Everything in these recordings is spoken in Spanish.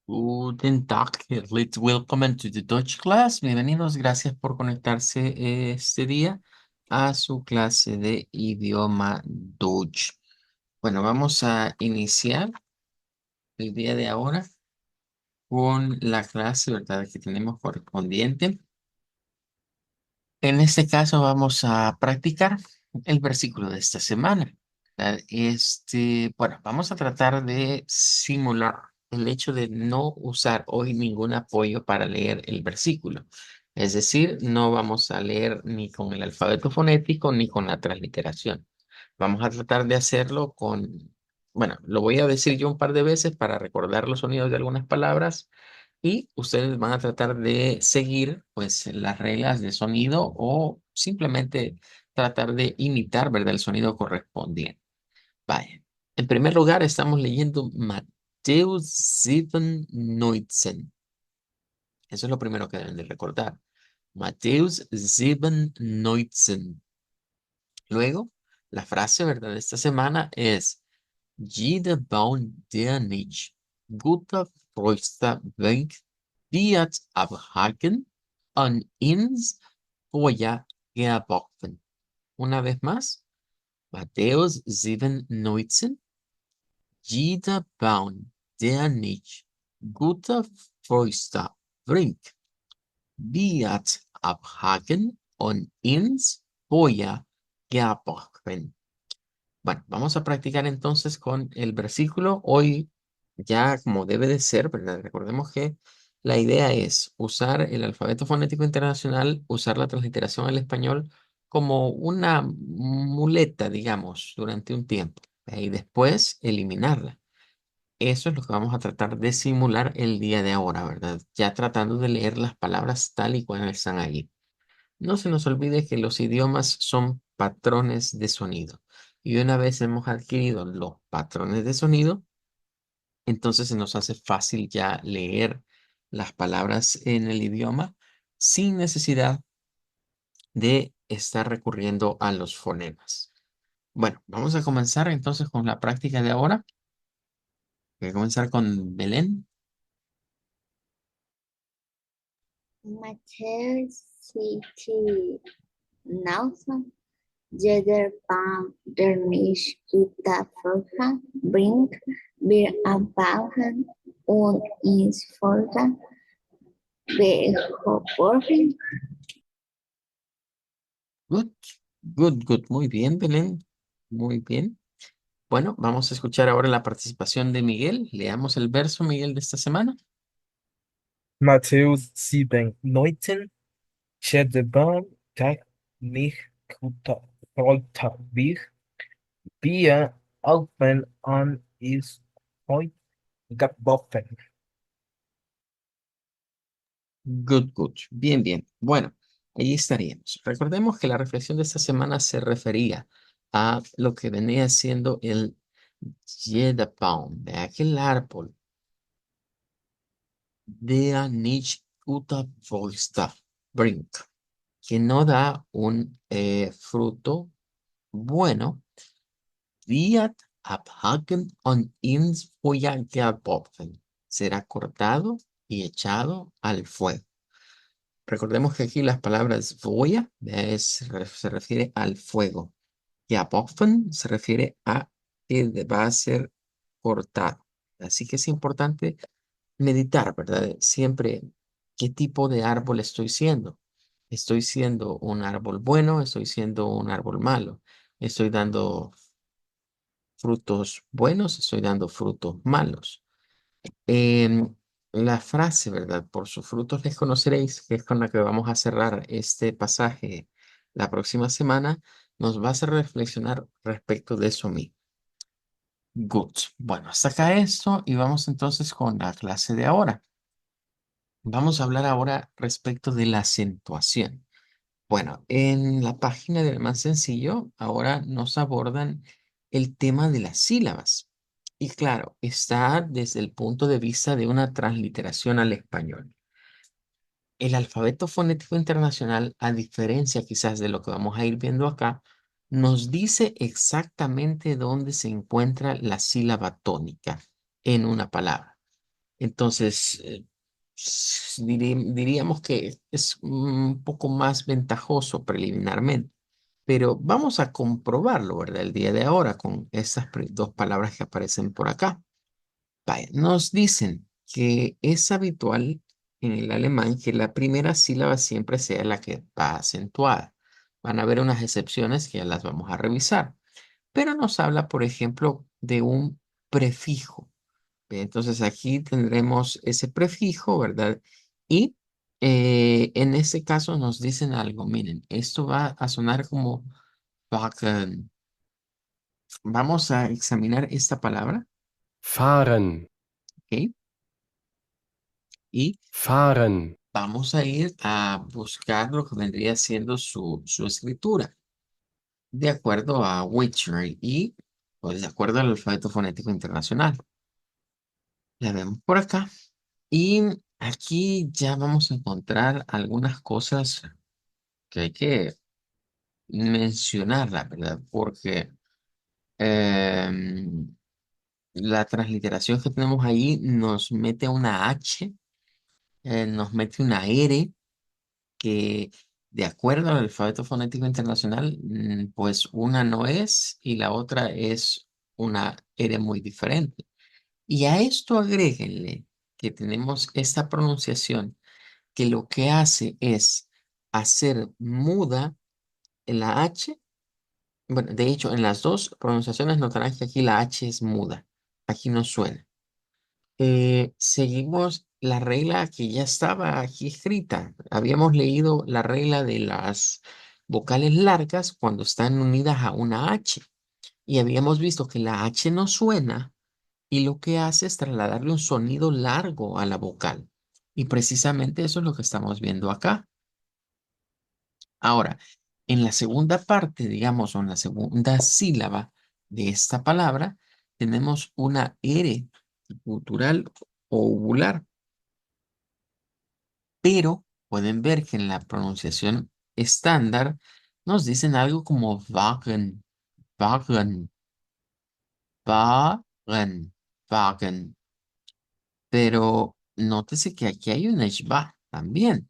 Guten Tag, herzlich willkommen to the Deutsch class. Bienvenidos, gracias por conectarse este día a su clase de idioma Deutsch. Bueno, vamos a iniciar el día de ahora con la clase, ¿verdad?, que tenemos correspondiente. En este caso vamos a practicar el versículo de esta semana. ¿Verdad? Bueno, vamos a tratar de simular el hecho de no usar hoy ningún apoyo para leer el versículo. Es decir, no vamos a leer ni con el alfabeto fonético ni con la transliteración. Vamos a tratar de hacerlo bueno, lo voy a decir yo un par de veces para recordar los sonidos de algunas palabras y ustedes van a tratar de seguir pues las reglas de sonido o simplemente tratar de imitar, ¿verdad?, el sonido correspondiente. Vaya. En primer lugar, estamos leyendo Matthew 7:19. Eso es lo primero que deben de recordar. Matthew 7:19. Luego, la frase, ¿verdad?, de esta semana es Jeder Baum, der nicht guter Früchte bringt, wird abhaken und ins Feuer geworfen. Una vez más, Matthäus 7:19. Jeder Baum, der nicht gute Früchte bringt, wird abhaken und ins Feuer geworfen. Bueno, vamos a practicar entonces con el versículo. Hoy ya como debe de ser, ¿verdad? Recordemos que la idea es usar el alfabeto fonético internacional, usar la transliteración al español como una muleta, digamos, durante un tiempo, y después eliminarla. Eso es lo que vamos a tratar de simular el día de ahora, ¿verdad? Ya tratando de leer las palabras tal y cual están allí. No se nos olvide que los idiomas son patrones de sonido. Y una vez hemos adquirido los patrones de sonido, entonces se nos hace fácil ya leer las palabras en el idioma sin necesidad de estar recurriendo a los fonemas. Bueno, vamos a comenzar entonces con la práctica de ahora. Voy a comenzar con Belén. Matthäus City Nelson, jeder Baum, der nicht guter Frucht bringt, wird abbauen und ins Feuer geworfen. Good, good, good. Muy bien, Belén. Muy bien. Bueno, vamos a escuchar ahora la participación de Miguel. Leamos el verso, Miguel, de esta semana. Matthäus 7:19. Jeder Baum, der nicht guter Frucht bringt, wird Alpen an ist heute geworfen. Good, good. Bien, bien. Bueno, ahí estaríamos. Recordemos que la reflexión de esta semana se refería a lo que venía siendo el Jedabaum, de aquel árbol der nicht guter Früchte bringt, que no da un fruto bueno, wird abhaken und ins Feuer geworfen. Será cortado y echado al fuego. Recordemos que aquí las palabras Feuer se refiere al fuego. Geworfen se refiere a que va a ser cortado. Así que es importante meditar, ¿verdad? Siempre, ¿qué tipo de árbol estoy siendo? ¿Estoy siendo un árbol bueno? ¿Estoy siendo un árbol malo? ¿Estoy dando frutos buenos? ¿Estoy dando frutos malos? Em, la frase, ¿verdad? Por sus frutos les conoceréis, que es con la que vamos a cerrar este pasaje la próxima semana, nos va a hacer reflexionar respecto de eso mismo. Good. Bueno, hasta acá esto y vamos entonces con la clase de ahora. Vamos a hablar ahora respecto de la acentuación. Bueno, en la página del más sencillo, ahora nos abordan el tema de las sílabas. Y claro, está desde el punto de vista de una transliteración al español. El alfabeto fonético internacional, a diferencia quizás de lo que vamos a ir viendo acá, nos dice exactamente dónde se encuentra la sílaba tónica en una palabra. Entonces, diríamos que es un poco más ventajoso preliminarmente, pero vamos a comprobarlo, ¿verdad? El día de ahora con estas dos palabras que aparecen por acá. Vaya, nos dicen que es habitual en el alemán que la primera sílaba siempre sea la que va acentuada. Van a haber unas excepciones que ya las vamos a revisar, pero nos habla, por ejemplo, de un prefijo. Entonces aquí tendremos ese prefijo, ¿verdad? Y en este caso nos dicen algo. Miren, esto va a sonar como backen. Vamos a examinar esta palabra, fahren, ¿ok? Y fahren, vamos a ir a buscar lo que vendría siendo su escritura, de acuerdo a Wiktionary y pues de acuerdo al alfabeto fonético internacional. La vemos por acá. Y aquí ya vamos a encontrar algunas cosas que hay que mencionarlas, ¿verdad? Porque em, la transliteración que tenemos ahí nos mete una H, nos mete una R, que de acuerdo al alfabeto fonético internacional, pues una no es y la otra es una R muy diferente. Y a esto agréguenle que tenemos esta pronunciación que lo que hace es hacer muda en la H. Bueno, de hecho, en las dos pronunciaciones notarán que aquí la H es muda. Aquí no suena. Seguimos la regla que ya estaba aquí escrita. Habíamos leído la regla de las vocales largas cuando están unidas a una H. Y habíamos visto que la H no suena y lo que hace es trasladarle un sonido largo a la vocal. Y precisamente eso es lo que estamos viendo acá. Ahora, en la segunda parte, digamos, o en la segunda sílaba de esta palabra, tenemos una R gutural o uvular, pero pueden ver que en la pronunciación estándar nos dicen algo como wagen, wagen, wagen, wagen, pero nótese que aquí hay una shba también.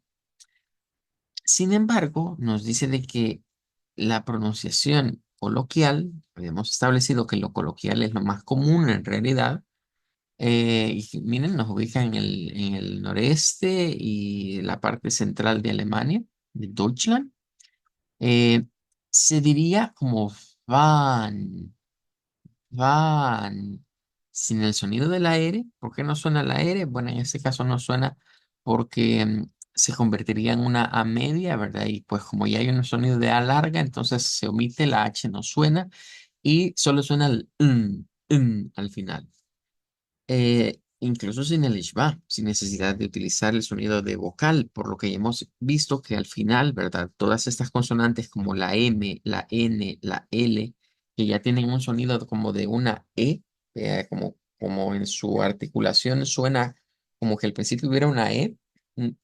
Sin embargo, nos dice de que la pronunciación coloquial, habíamos establecido que lo coloquial es lo más común en realidad, y miren, nos ubica en el noreste y la parte central de Alemania, de Deutschland. eh, Se diría como van, van, sin el sonido de la R. ¿Por qué no suena la R? Bueno, en este caso no suena porque se convertiría en una A media, ¿verdad? Y pues como ya hay un sonido de A larga, entonces se omite, la H no suena y solo suena el al final. Incluso sin el ishba, sin necesidad de utilizar el sonido de vocal, por lo que ya hemos visto que al final, ¿verdad? Todas estas consonantes como la M, la N, la L, que ya tienen un sonido como de una E, como en su articulación suena como que al principio hubiera una E,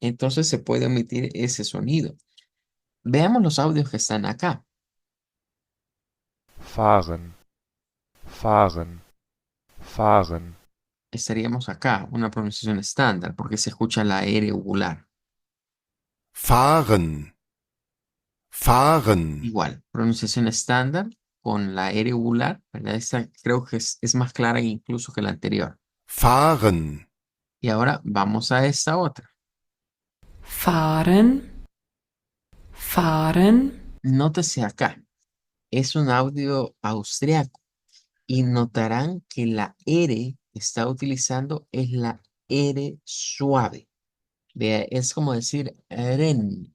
entonces se puede omitir ese sonido. Veamos los audios que están acá. fahren, fahren, fahren, Estaríamos acá, una pronunciación estándar, porque se escucha la R uvular. fahren, fahren, Igual, pronunciación estándar con la R uvular, ¿verdad? Esta creo que es más clara incluso que la anterior. fahren, Y ahora vamos a esta otra. fahren, fahren, Nótese acá, es un audio austriaco y notarán que la R que está utilizando es la R suave. Vea, es como decir ren,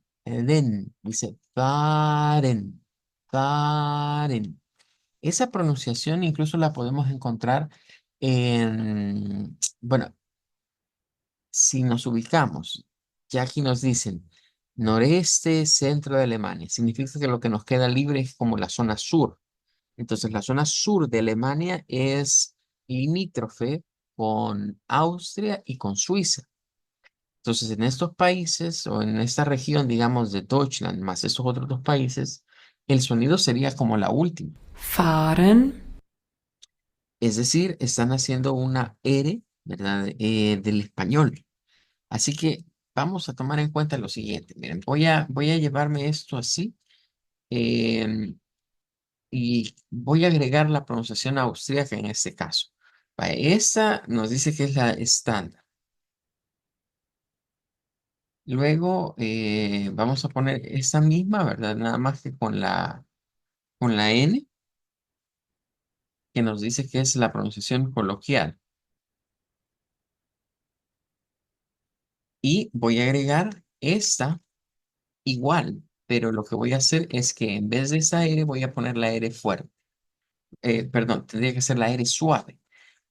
dice fahren, fahren. Esa pronunciación incluso la podemos encontrar bueno, si nos ubicamos, ya aquí nos dicen noreste, centro de Alemania, significa que lo que nos queda libre es como la zona sur. Entonces, la zona sur de Alemania es limítrofe con Austria y con Suiza. Entonces, en estos países o en esta región, digamos, de Deutschland, más esos otros dos países, el sonido sería como la última. fahren, Es decir, están haciendo una R ¿verdad? Del español. Así que vamos a tomar en cuenta lo siguiente. Miren, voy a llevarme esto así em, y voy a agregar la pronunciación austríaca en este caso. Vaya, esta nos dice que es la estándar. Luego vamos a poner esta misma, ¿verdad? Nada más que con la N, que nos dice que es la pronunciación coloquial. Y voy a agregar esta igual, pero lo que voy a hacer es que en vez de esa R voy a poner la R fuerte. Perdón, tendría que ser la R suave.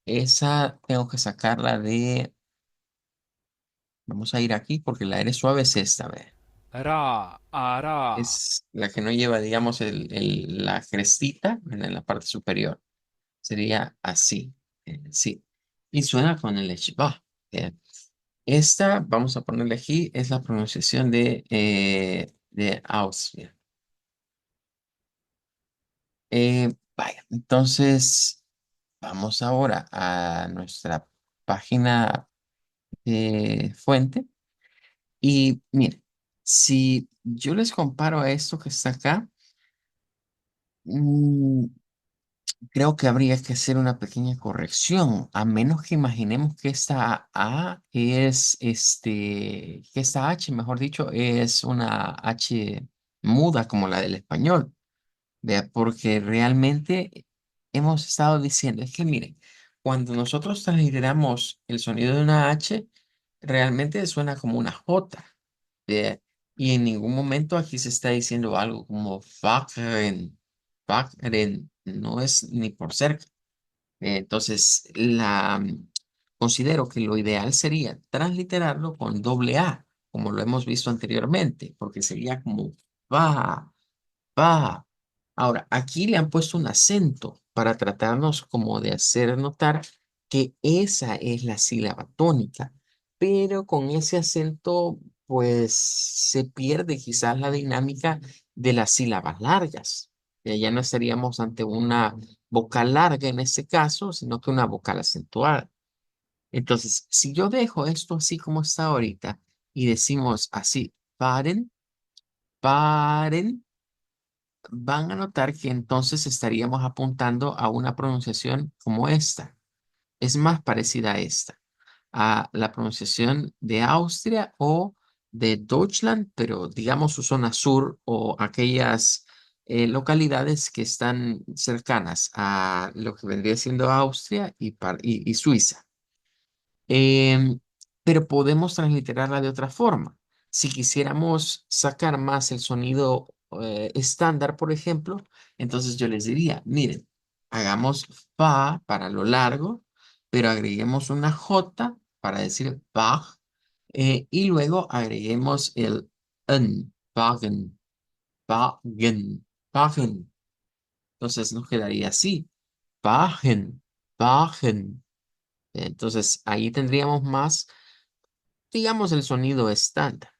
Esa tengo que sacarla de... Vamos a ir aquí porque la R suave es esta, ¿ve? را أرى Es la que no lleva, digamos, la crestita en la parte superior. Sería así. Sí. Y suena con el eshbah. Esta, vamos a ponerle aquí, es la pronunciación de Austria. Vaya, entonces vamos ahora a nuestra página de fuente. Y miren, si yo les comparo a esto que está acá, mm, creo que habría que hacer una pequeña corrección, a menos que imaginemos que esta A es que esta H, mejor dicho, es una H muda como la del español. Vea, porque realmente hemos estado diciendo, es que miren, cuando nosotros transliteramos el sonido de una H, realmente suena como una J. Vea, y en ningún momento aquí se está diciendo algo como Wagen, Wagen, no es ni por cerca. Entonces, considero que lo ideal sería transliterarlo con doble A, como lo hemos visto anteriormente, porque sería como va. Va. Ahora, aquí le han puesto un acento para tratarnos como de hacer notar que esa es la sílaba tónica, pero con ese acento, pues se pierde quizás la dinámica de las sílabas largas. Ya no estaríamos ante una vocal larga en este caso, sino que una vocal acentuada. Entonces, si yo dejo esto así como está ahorita y decimos así, paren, paren, van a notar que entonces estaríamos apuntando a una pronunciación como esta. Es más parecida a esta, a la pronunciación de Austria o de Deutschland, pero digamos su zona sur o aquellas localidades que están cercanas a lo que vendría siendo Austria y Suiza. Em, pero podemos transliterarla de otra forma. Si quisiéramos sacar más el sonido estándar, por ejemplo, entonces yo les diría, miren, hagamos fa para lo largo, pero agreguemos una J para decir Bach, y luego agreguemos el N, Wagen, Wagen, Wagen. Entonces nos quedaría así, Wagen, Wagen. Entonces ahí tendríamos más, digamos, el sonido estándar.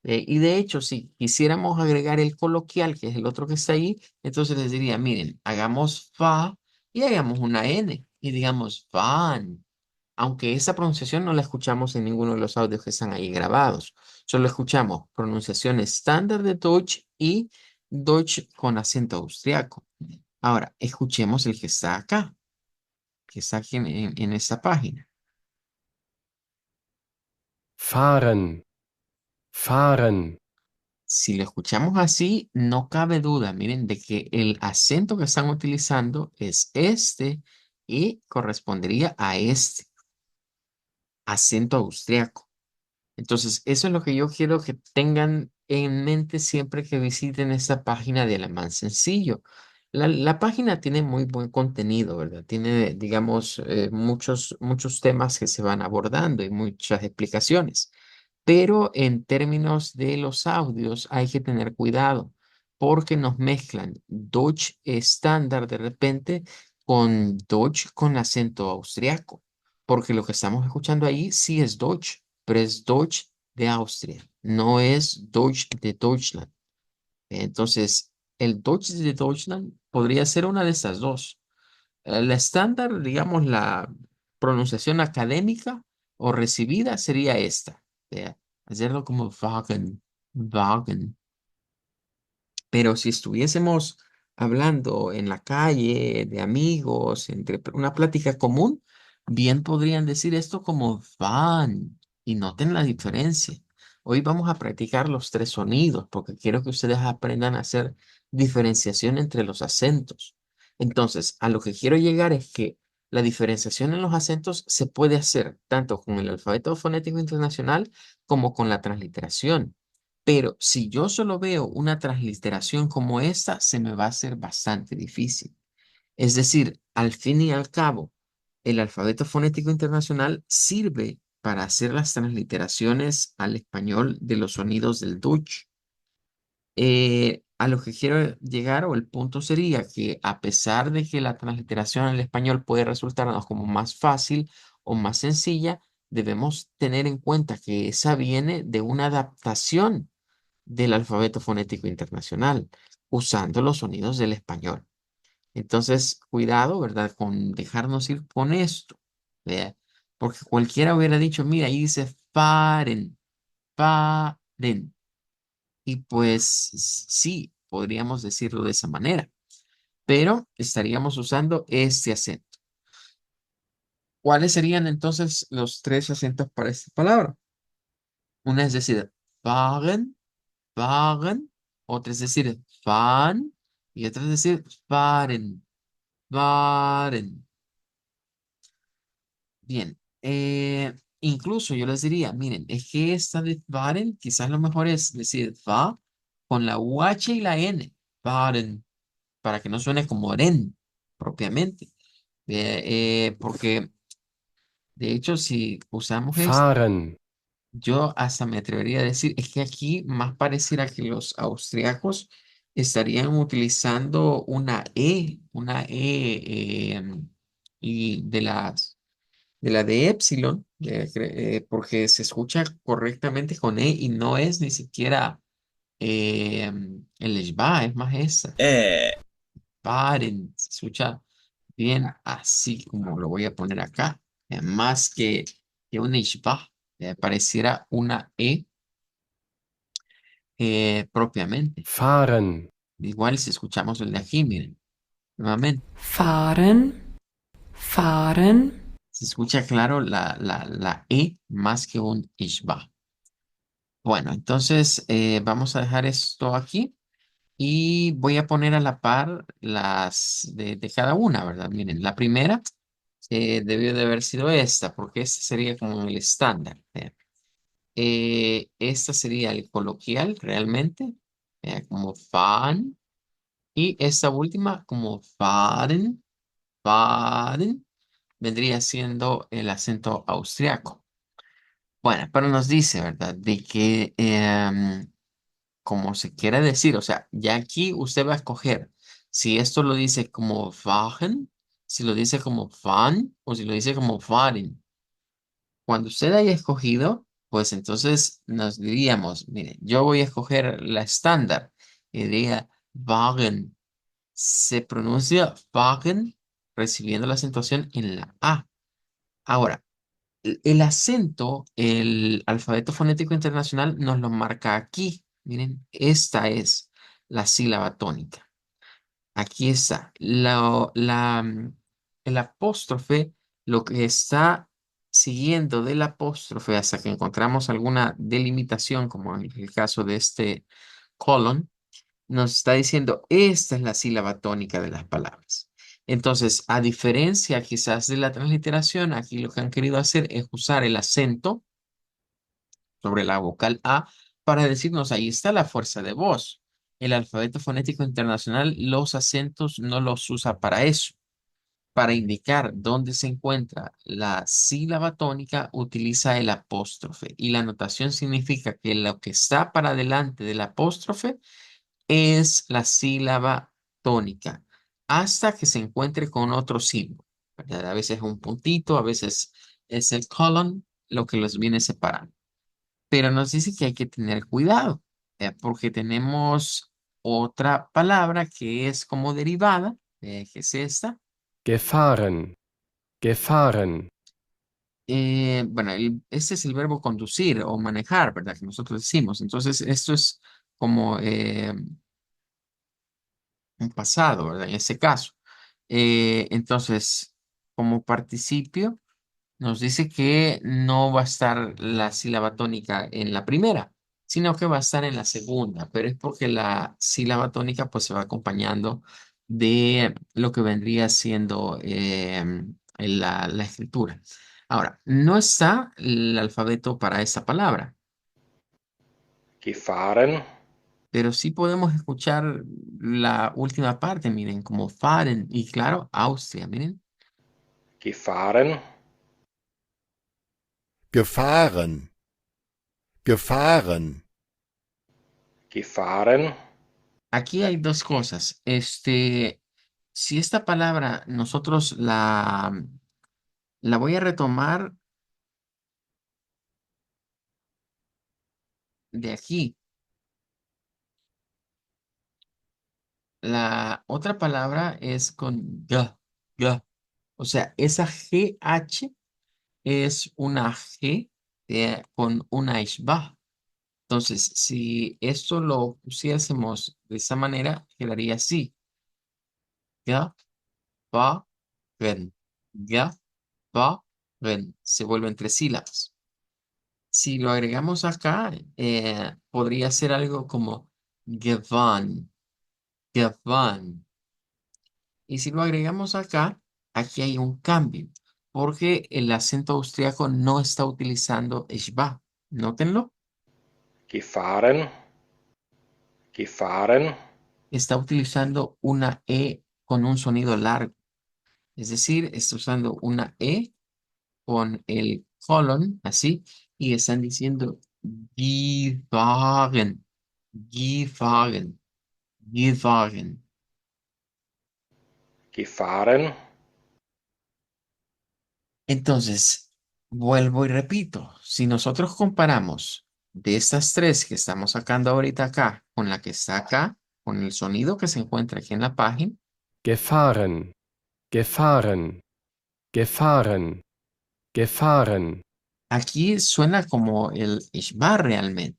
Y de hecho, si quisiéramos agregar el coloquial, que es el otro que está ahí, entonces les diría, miren, hagamos fa y hagamos una N y digamos fan. Aunque esa pronunciación no la escuchamos en ninguno de los audios que están ahí grabados. Solo escuchamos pronunciación estándar de Deutsch y Deutsch con acento austriaco. Ahora, escuchemos el que está acá, que está aquí en esta página. fahren, fahren, Si lo escuchamos así, no cabe duda, miren, de que el acento que están utilizando es este y correspondería a este acento austriaco. Entonces, eso es lo que yo quiero que tengan en mente siempre que visiten esta página de Alemán Sencillo. La página tiene muy buen contenido, ¿verdad? Tiene, digamos, muchos temas que se van abordando y muchas explicaciones. Pero en términos de los audios hay que tener cuidado porque nos mezclan Deutsch estándar de repente con Deutsch con acento austriaco, porque lo que estamos escuchando ahí sí es Deutsch, pero es Deutsch de Austria, no es Deutsch de Deutschland. Entonces, el Deutsch de Deutschland podría ser una de esas dos. La estándar, digamos, pronunciación académica o recibida sería esta. Vea, hacerlo como Wagen, Wagen. Pero si estuviésemos hablando en la calle, de amigos, entre una plática común, bien podrían decir esto como van y noten la diferencia. Hoy vamos a practicar los tres sonidos porque quiero que ustedes aprendan a hacer diferenciación entre los acentos. Entonces, a lo que quiero llegar es que la diferenciación en los acentos se puede hacer tanto con el alfabeto fonético internacional como con la transliteración. Pero si yo solo veo una transliteración como esta, se me va a hacer bastante difícil. Es decir, al fin y al cabo, el alfabeto fonético internacional sirve para hacer las transliteraciones al español de los sonidos del Dutch. A lo que quiero llegar o el punto sería que a pesar de que la transliteración al español puede resultarnos como más fácil o más sencilla, debemos tener en cuenta que esa viene de una adaptación del alfabeto fonético internacional, usando los sonidos del español. Entonces, cuidado, ¿verdad? Con dejarnos ir con esto, ¿vea? Porque cualquiera hubiera dicho, mira, ahí dice paren, paren. Y pues sí, podríamos decirlo de esa manera, pero estaríamos usando este acento. ¿Cuáles serían entonces los tres acentos para esta palabra? Una es decir, paren, fahren, otra es decir, fahren y otra es decir, fahren, fahren. Bien, incluso yo les diría, miren, es que esta de fahren, quizás lo mejor es decir fa con la UH y la N, fahren, para que no suene como ren propiamente. Porque de hecho, si usamos esto, fahren, yo hasta me atrevería a decir, es que aquí más pareciera que los austriacos estarían utilizando una E, y de la de Epsilon, porque se escucha correctamente con E y no es ni siquiera el Shba, es más esa. Paren, se escucha bien así como lo voy a poner acá, más que un Shba, pareciera una E propiamente. fahren, Igual si escuchamos el de aquí, miren, nuevamente, fahren, fahren, se escucha claro la E más que un Ishba. Bueno, entonces vamos a dejar esto aquí y voy a poner a la par las de cada una, ¿verdad? Miren, la primera debió de haber sido esta, porque esta sería como el estándar. Esta sería el coloquial realmente, como fan. Y esta última, como fahren, fahren, vendría siendo el acento austriaco. Bueno, pero nos dice, ¿verdad? De que, como se quiere decir, o sea, ya aquí usted va a escoger si esto lo dice como fahren, si lo dice como fan o si lo dice como fahren. Cuando usted haya escogido, pues entonces nos diríamos, mire, yo voy a escoger la estándar y diría wagen. Se pronuncia Wagen recibiendo la acentuación en la A. Ahora, el acento, el alfabeto fonético internacional nos lo marca aquí. Miren, esta es la sílaba tónica. Aquí está. El apóstrofe, lo que está siguiendo del apóstrofe hasta que encontramos alguna delimitación, como en el caso de este colon, nos está diciendo, esta es la sílaba tónica de las palabras. Entonces, a diferencia quizás de la transliteración, aquí lo que han querido hacer es usar el acento sobre la vocal A para decirnos, ahí está la fuerza de voz. El alfabeto fonético internacional, los acentos no los usa para eso. Para indicar dónde se encuentra la sílaba tónica, utiliza el apóstrofe. Y la notación significa que lo que está para delante del apóstrofe es la sílaba tónica hasta que se encuentre con otro símbolo, ¿verdad? A veces es un puntito, a veces es el colon, lo que los viene separando. Pero nos dice que hay que tener cuidado, porque tenemos otra palabra que es como derivada, que es esta, gefahren, gefahren, Bueno, este es el verbo conducir o manejar, ¿verdad? Que nosotros decimos. Entonces, esto es como un pasado, ¿verdad? En este caso. Entonces, como participio, nos dice que no va a estar la sílaba tónica en la primera, sino que va a estar en la segunda, pero es porque la sílaba tónica pues se va acompañando de lo que vendría siendo la escritura. Ahora, no está el alfabeto para esa palabra, gefahren, pero sí podemos escuchar la última parte, miren, como fahren y claro, Austria, miren. gefahren, gefahren, gefahren, gefahren, Aquí hay dos cosas. Si esta palabra nosotros la voy a retomar de aquí. La otra palabra es con g, g. O sea, esa GH es una G con una ishbah. Entonces, si esto lo pusiésemos de esa manera, quedaría así. Ga, ba, gen. Ga, ba, gen. Se vuelven tres sílabas. Si lo agregamos acá, podría ser algo como gewan, gewan. Y si lo agregamos acá, aquí hay un cambio, porque el acento austriaco no está utilizando Schwa. Nótenlo, gefahren, gefahren, está utilizando una E con un sonido largo. Es decir, está usando una E con el colon, así, y están diciendo gefahren, gefahren, gefahren. gefahren, Entonces, vuelvo y repito, si nosotros comparamos de estas tres que estamos sacando ahorita acá con la que está acá, con el sonido que se encuentra aquí en la página, gefahren, gefahren, gefahren, gefahren, aquí suena como el Ishbar realmente.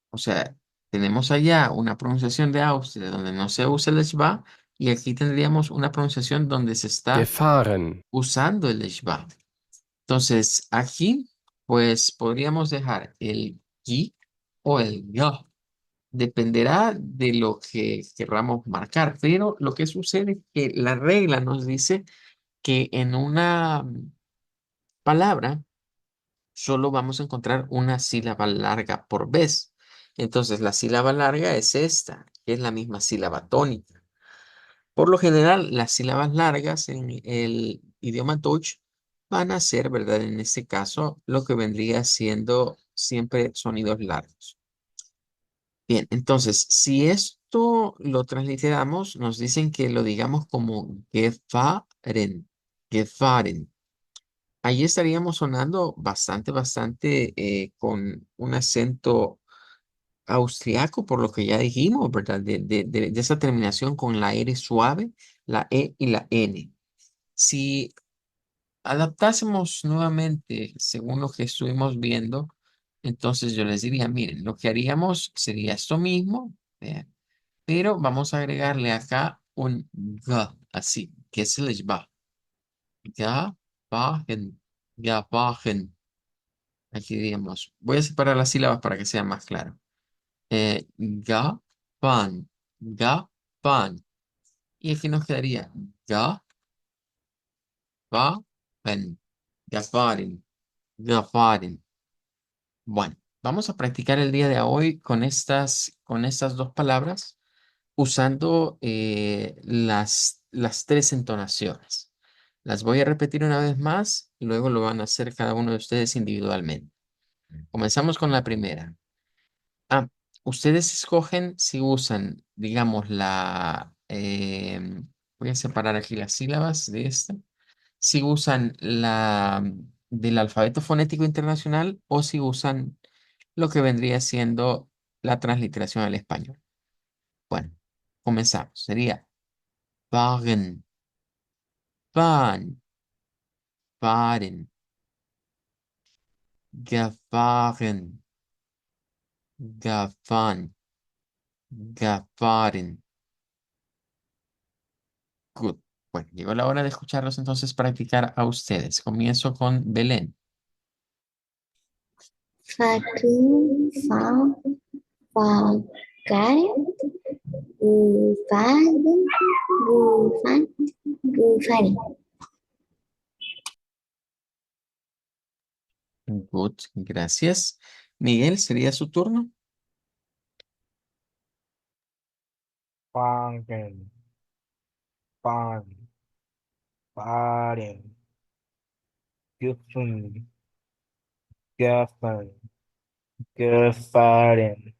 O sea, tenemos allá una pronunciación de Austria donde no se usa el Ishbar y aquí tendríamos una pronunciación donde se está gefahren, usando el Ishbar. Entonces, aquí, pues podríamos dejar el y o el yo. Dependerá de lo que querramos marcar, pero lo que sucede es que la regla nos dice que en una palabra solo vamos a encontrar una sílaba larga por vez. Entonces, la sílaba larga es esta, que es la misma sílaba tónica. Por lo general, las sílabas largas en el idioma Deutsch van a ser, ¿verdad? En este caso, lo que vendría siendo siempre sonidos largos. Bien, entonces, si esto lo transliteramos, nos dicen que lo digamos como gefahren, gefahren. Ahí estaríamos sonando bastante con un acento austriaco, por lo que ya dijimos, ¿verdad? De esa terminación con la R suave, la E y la N. Si adaptásemos nuevamente según lo que estuvimos viendo, entonces yo les diría, miren, lo que haríamos sería esto mismo, vean, pero vamos a agregarle acá un G, así, que es el va. Ya, bajen, ya, bajen. Aquí diríamos, voy a separar las sílabas para que sea más claro. Ga, pan, ga, pan. Y aquí nos quedaría ga, ba, pen, gafarin, gafarin. Bueno, vamos a practicar el día de hoy con estas dos palabras usando las tres entonaciones. Las voy a repetir una vez más, y luego lo van a hacer cada uno de ustedes individualmente. Comenzamos con la primera. Ah, ustedes escogen si usan, digamos, voy a separar aquí las sílabas de esta. Si usan la del alfabeto fonético internacional o si usan lo que vendría siendo la transliteración al español. Bueno, comenzamos. Sería Wagen, Bahn, Fahren, gefahren, gefahren, gefahren. Good. Bueno, llegó la hora de escucharlos entonces practicar a ustedes. Comienzo con Belén. Facu, fa, facar, gufado, gufan, gufari. Good, gracias. Miguel, ¿sería su turno? Fangen, fan, faren, gefen, gefen, gefaren.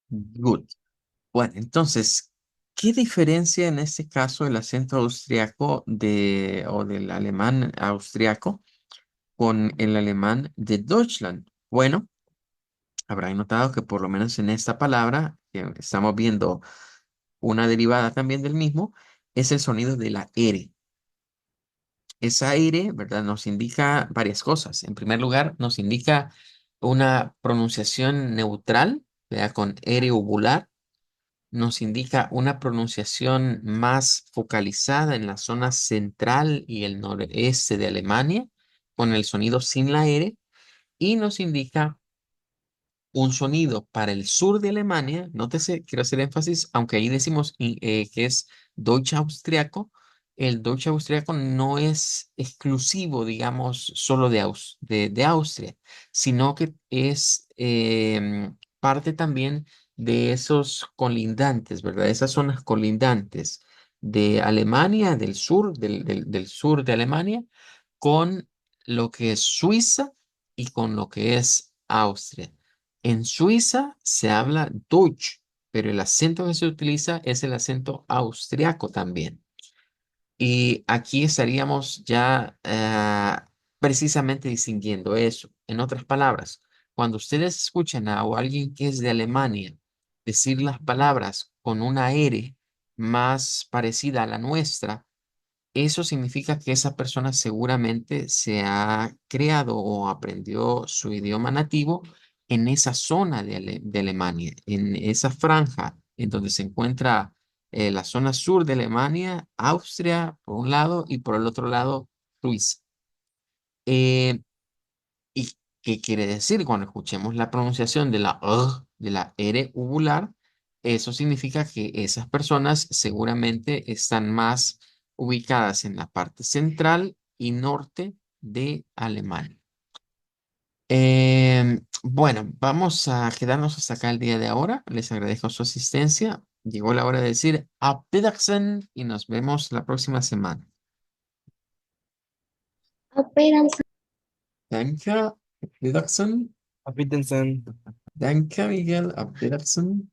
Good. Bueno, entonces, ¿qué diferencia en este caso el acento austriaco o del alemán austriaco con el alemán de Deutschland? Bueno, habrán notado que por lo menos en esta palabra, que estamos viendo una derivada también del mismo, es el sonido de la R. Esa R, ¿verdad? Nos indica varias cosas. En primer lugar, nos indica una pronunciación neutral, ¿verdad? Con R uvular. Nos indica una pronunciación más focalizada en la zona central y el noreste de Alemania, con el sonido sin la R, y nos indica un sonido para el sur de Alemania. Nótese, quiero hacer énfasis, aunque ahí decimos que es Deutsch austriaco, el Deutsch austriaco no es exclusivo, digamos, solo de Austria, sino que es parte también de esos colindantes, ¿verdad? Esas zonas colindantes de Alemania, del sur, del sur de Alemania, con lo que es Suiza y con lo que es Austria. En Suiza se habla Deutsch, pero el acento que se utiliza es el acento austriaco también. Y aquí estaríamos ya precisamente distinguiendo eso. En otras palabras, cuando ustedes escuchan a alguien que es de Alemania decir las palabras con una R más parecida a la nuestra, eso significa que esa persona seguramente se ha creado o aprendió su idioma nativo en esa zona de Alemania, en esa franja en donde se encuentra la zona sur de Alemania, Austria por un lado y por el otro lado Suiza. Eh, ¿Y qué quiere decir? Cuando escuchemos la pronunciación de la de la R uvular, eso significa que esas personas seguramente están más ubicadas en la parte central y norte de Alemania. Bueno, vamos a quedarnos hasta acá el día de ahora. Les agradezco su asistencia. Llegó la hora de decir a Wiedersehen y nos vemos la próxima semana. Operan Danke, auf Wiedersehen. Auf Wiedersehen. Danke, Miguel, auf Wiedersehen.